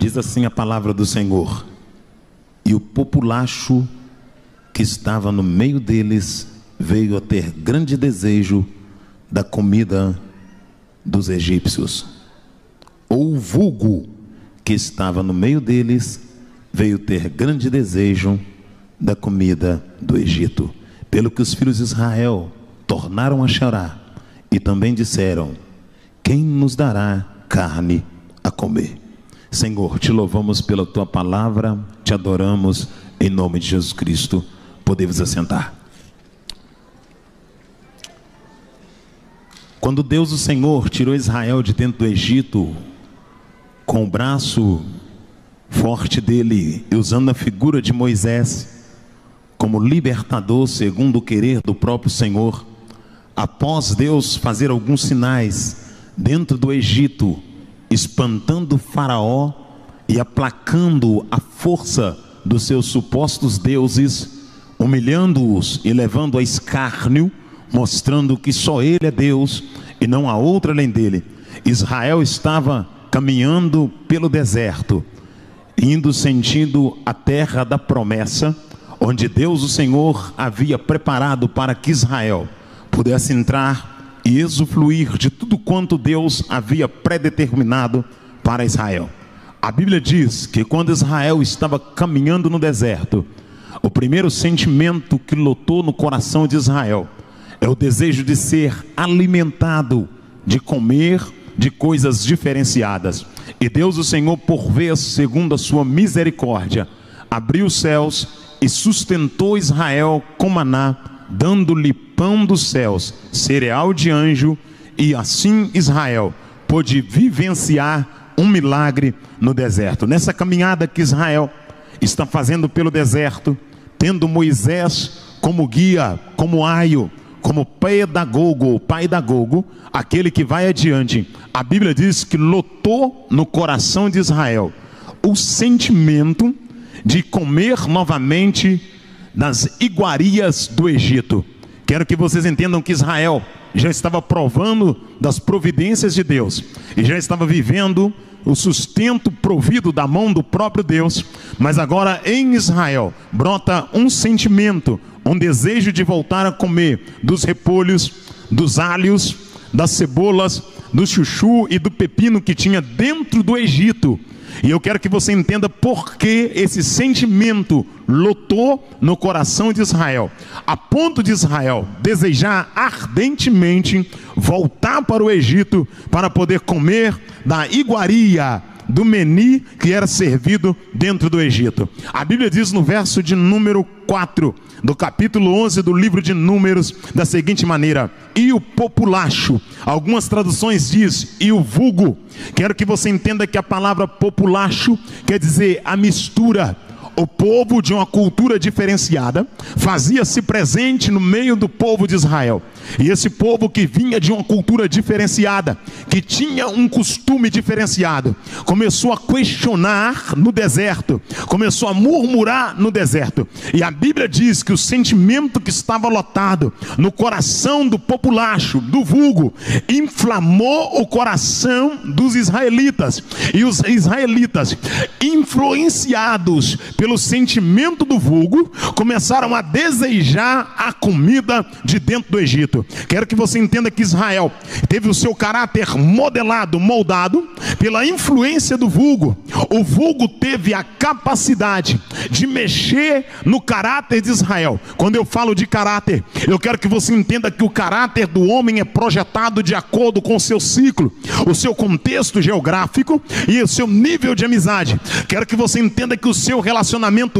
Diz assim a palavra do Senhor: e o populacho que estava no meio deles veio a ter grande desejo da comida dos egípcios. Ou o vulgo que estava no meio deles veio ter grande desejo da comida do Egito. Pelo que os filhos de Israel tornaram a chorar e também disseram: quem nos dará carne a comer? Senhor, te louvamos pela tua palavra, te adoramos em nome de Jesus Cristo. Podemos assentar. Quando Deus, o Senhor, tirou Israel de dentro do Egito, com o braço forte dele e usando a figura de Moisés como libertador segundo o querer do próprio Senhor, após Deus fazer alguns sinais dentro do Egito, espantando o faraó e aplacando a força dos seus supostos deuses, humilhando-os e levando a escárnio, mostrando que só ele é Deus e não há outro além dele, Israel estava caminhando pelo deserto, indo sentindo a terra da promessa, onde Deus, o Senhor, havia preparado para que Israel pudesse entrar e usufruir de tudo quanto Deus havia predeterminado para Israel. A Bíblia diz que quando Israel estava caminhando no deserto, o primeiro sentimento que lotou no coração de Israel é o desejo de ser alimentado, de comer de coisas diferenciadas. E Deus, o Senhor, por vez, segundo a sua misericórdia, abriu os céus e sustentou Israel com maná, dando-lhe pão dos céus, cereal de anjo, e assim Israel pôde vivenciar um milagre no deserto. Nessa caminhada que Israel está fazendo pelo deserto, tendo Moisés como guia, como aio, como pedagogo, pai-dagogo, aquele que vai adiante, a Bíblia diz que lotou no coração de Israel o sentimento de comer novamente das iguarias do Egito. Quero que vocês entendam que Israel já estava provando das providências de Deus e já estava vivendo o sustento provido da mão do próprio Deus, mas agora em Israel brota um sentimento, um desejo de voltar a comer dos repolhos, dos alhos, das cebolas, do chuchu e do pepino que tinha dentro do Egito. E eu quero que você entenda por que esse sentimento lotou no coração de Israel, a ponto de Israel desejar ardentemente voltar para o Egito para poder comer da iguaria, do meni que era servido dentro do Egito. A Bíblia diz no verso de número 4 do capítulo 11 do livro de Números da seguinte maneira: e o populacho, algumas traduções diz e o vulgo. Quero que você entenda que a palavra populacho quer dizer a mistura. O povo de uma cultura diferenciada fazia-se presente no meio do povo de Israel. E esse povo que vinha de uma cultura diferenciada, que tinha um costume diferenciado, começou a questionar no deserto, começou a murmurar no deserto. E a Bíblia diz que o sentimento que estava lotado no coração do populacho, do vulgo, inflamou o coração dos israelitas. E os israelitas, influenciados pelo sentimento do vulgo, começaram a desejar a comida de dentro do Egito. Quero que você entenda que Israel teve o seu caráter modelado, moldado pela influência do vulgo. O vulgo teve a capacidade de mexer no caráter de Israel. Quando eu falo de caráter, eu quero que você entenda que o caráter do homem é projetado de acordo com o seu ciclo, o seu contexto geográfico e o seu nível de amizade. Quero que você entenda que o seu relacionamento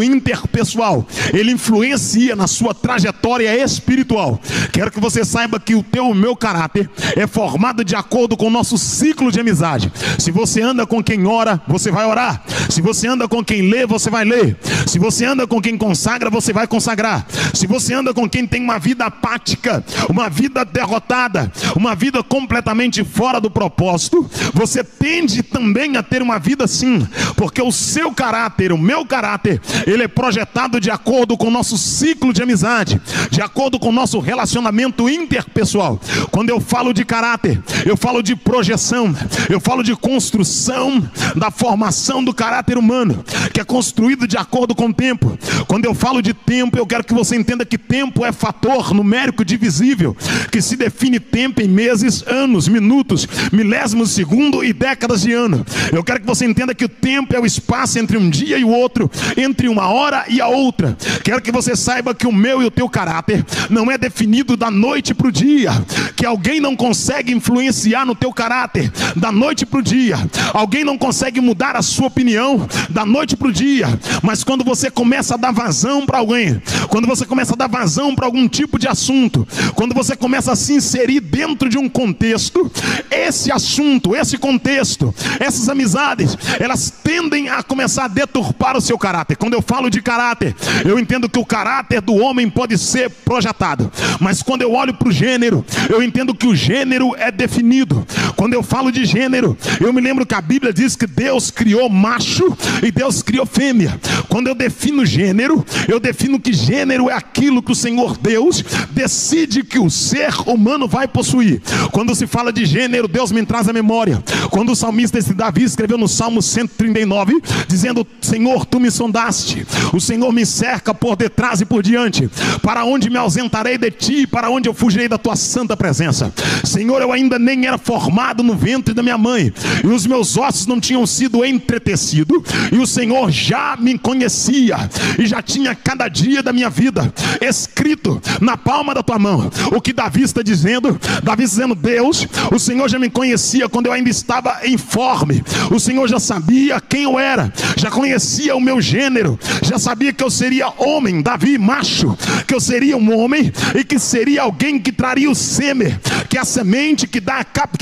interpessoal, ele influencia na sua trajetória espiritual. Quero que você saiba que o meu caráter é formado de acordo com o nosso ciclo de amizade. Se você anda com quem ora, você vai orar. Se você anda com quem lê, você vai ler. Se você anda com quem consagra, você vai consagrar. Se você anda com quem tem uma vida apática, uma vida derrotada, uma vida completamente fora do propósito, você tende também a ter uma vida assim, porque o seu caráter, o meu caráter, ele é projetado de acordo com o nosso ciclo de amizade, de acordo com o nosso relacionamento interpessoal. Quando eu falo de caráter, eu falo de projeção, eu falo de construção da formação do caráter humano, que é construído de acordo com o tempo. Quando eu falo de tempo, eu quero que você entenda que tempo é fator numérico divisível, que se define tempo em meses, anos, minutos, milésimos de segundo e décadas de ano. Eu quero que você entenda que o tempo é o espaço entre um dia e o outro, entre uma hora e a outra. Quero que você saiba que o meu e o teu caráter não é definido da noite para o dia, que alguém não consegue influenciar no teu caráter da noite para o dia, alguém não consegue mudar a sua opinião da noite para o dia. Mas quando você começa a dar vazão para alguém, quando você começa a dar vazão para algum tipo de assunto, quando você começa a se inserir dentro de um contexto, esse assunto, esse contexto, essas amizades, elas tendem a começar a deturpar o seu caráter. Quando eu falo de caráter, eu entendo que o caráter do homem pode ser projetado, mas quando eu olho para o gênero, eu entendo que o gênero é definido. Quando eu falo de gênero, eu me lembro que a Bíblia diz que Deus criou macho e Deus criou fêmea. Quando eu defino gênero, eu defino que gênero é aquilo que o Senhor Deus decide que o ser humano vai possuir. Quando se fala de gênero, Deus me traz a memória quando o salmista Davi escreveu no Salmo 139, dizendo: Senhor, tu me sondaste, o Senhor me cerca por detrás e por diante. Para onde me ausentarei de ti? Para onde eu fugirei da tua santa presença? Senhor, eu ainda nem era formado no ventre da minha mãe, e os meus ossos não tinham sido entretecidos, e o Senhor já me conhecia, e já tinha cada dia da minha vida escrito na palma da tua mão. O que Davi está dizendo? Davi dizendo: Deus, o Senhor já me conhecia quando eu ainda estava informe, o Senhor já sabia quem eu era, já conhecia o meu gênero, já sabia que eu seria homem, Davi, macho, que eu seria um homem e que seria alguém que traria o sêmen, que é a semente que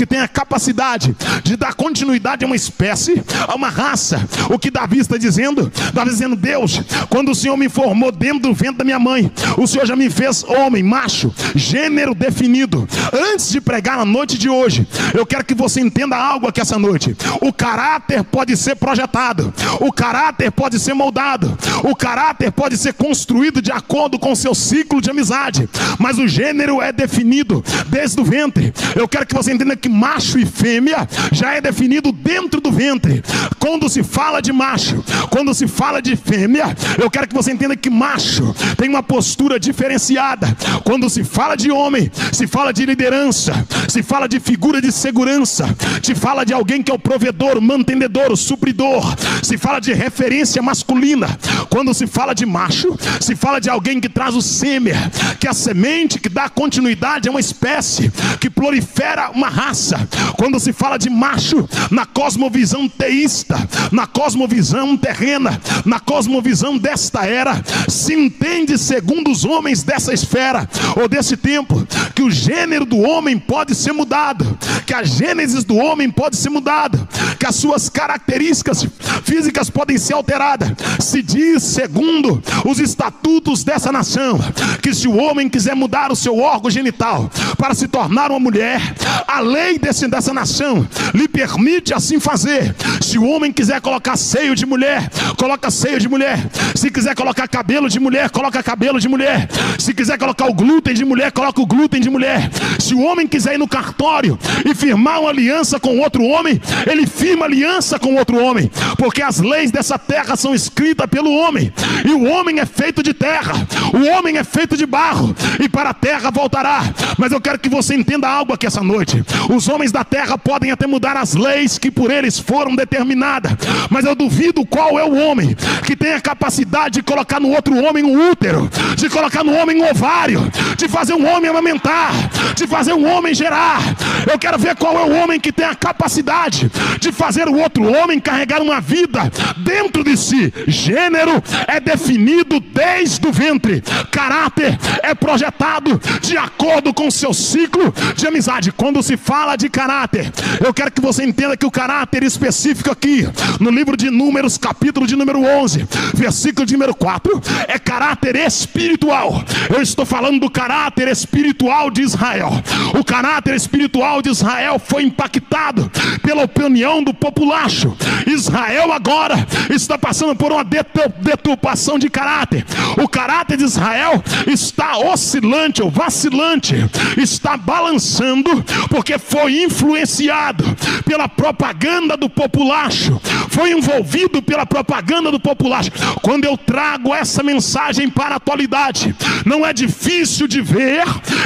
tem a capacidade de dar continuidade a uma espécie, a uma raça. O que Davi está dizendo? Davi dizendo: Deus, quando o Senhor me formou dentro do ventre da minha mãe, o Senhor já me fez homem, macho, gênero definido. Antes de pregar na noite de hoje, eu quero que você entenda algo aqui essa noite. O caráter pode ser projetado, o caráter pode ser moldado, o caráter pode ser construído de acordo com o seu ciclo de amizade, mas o gênero é definido desde o ventre. Eu quero que você entenda que macho e fêmea já é definido dentro do ventre. Quando se fala de macho, quando se fala de fêmea, eu quero que você entenda que macho tem uma postura diferenciada. Quando se fala de homem, se fala de liderança, se fala de figura de segurança, se fala de alguém que é o provedor, o mantenedor, o supridor, se fala de referência masculina. Quando se fala de macho, se fala de alguém que traz o sêmen, que é a semente que dá continuidade a uma espécie, que prolifera uma raça. Quando se fala de macho, na cosmovisão teísta, na cosmovisão terrena, na cosmovisão desta era, se entende segundo os homens dessa esfera ou desse tempo, que o gênero do homem pode ser mudado, que a gênese do homem pode ser mudada, que as suas características físicas podem ser alteradas. Se diz, segundo os estatutos dessa nação, que se o homem quiser mudar o seu órgão genital para se tornar uma mulher, a lei dessa nação lhe permite assim fazer. Se o homem quiser colocar seio de mulher, coloca seio de mulher. Se quiser colocar cabelo de mulher, coloca cabelo de mulher. Se quiser colocar o glúten de mulher, coloca o glúten de mulher. Se o homem quiser ir no cartório e firmar uma aliança com outro homem, ele firma aliança com outro homem, porque as leis dessa terra são escritas pelo homem, e o homem é feito de terra, o homem é feito de barro, e para a terra voltará. Mas eu quero que você entenda algo aqui essa noite. Os homens da terra podem até mudar as leis que por eles foram determinadas, mas eu duvido qual é o homem que tem a capacidade de colocar no outro homem um útero, de colocar no homem um ovário, de fazer um homem amamentar, de fazer um homem gerar. Eu quero ver qual é o homem que tem a capacidade de fazer o outro homem carregar uma vida dentro de si. Gênero é definido desde o ventre, caráter é projetado de acordo com o seu ciclo de amizade. Quando se fala de caráter, eu quero que você entenda que o caráter específico aqui no livro de Números, capítulo de número 11, versículo de número 4, é caráter espiritual. Eu estou falando do caráter espiritual de Israel. O caráter espiritual de Israel foi impactado pela opinião do populacho. Israel agora está passando por uma deturpação de caráter. O caráter de Israel está oscilante ou vacilante. está balançando porque foi influenciado pela propaganda do populacho, foi envolvido pela propaganda do populacho. Quando eu trago essa mensagem para a atualidade, não é difícil de ver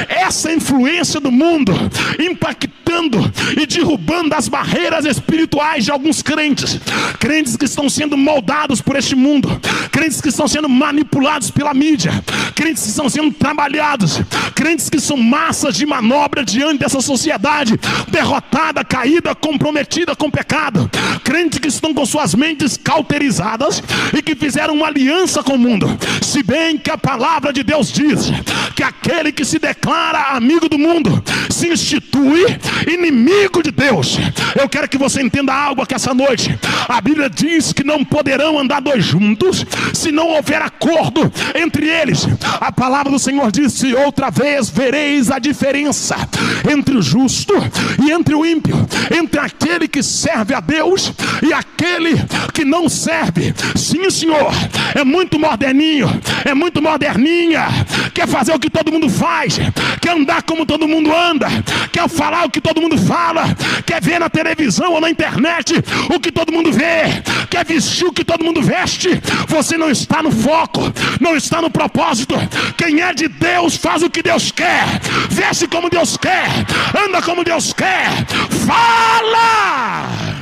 essa influência do mundo impactando e derrubando as barreiras espirituais de alguns crentes que estão sendo moldados por este mundo, crentes que estão sendo manipulados pela mídia, crentes que estão sendo trabalhados, crentes que são massas de manobra diante dessa sociedade derrotada, caída, comprometida com pecado, crentes que estão com suas mentes cauterizadas e que fizeram uma aliança com o mundo. Se bem que a palavra de Deus diz que aquele que se declara amigo do mundo se institui inimigo de Deus. Eu quero que você entenda algo aqui essa noite. A Bíblia diz que não poderão andar dois juntos se não houver acordo entre eles. A palavra do Senhor disse: outra vez vereis a diferença entre o justo e entre o ímpio, entre aquele que serve a Deus e aquele que não serve. Sim, Senhor, é muito moderninho, é muito moderninha, quer fazer o que todo mundo faz, quer andar como todo mundo anda, quer falar o que todo mundo fala, quer ver na televisão ou na internet o que todo mundo vê, quer vestir o que todo mundo veste. Você não está no foco, não está no propósito. Quem é de Deus faz o que Deus quer, veste como Deus quer, anda como Deus quer, fala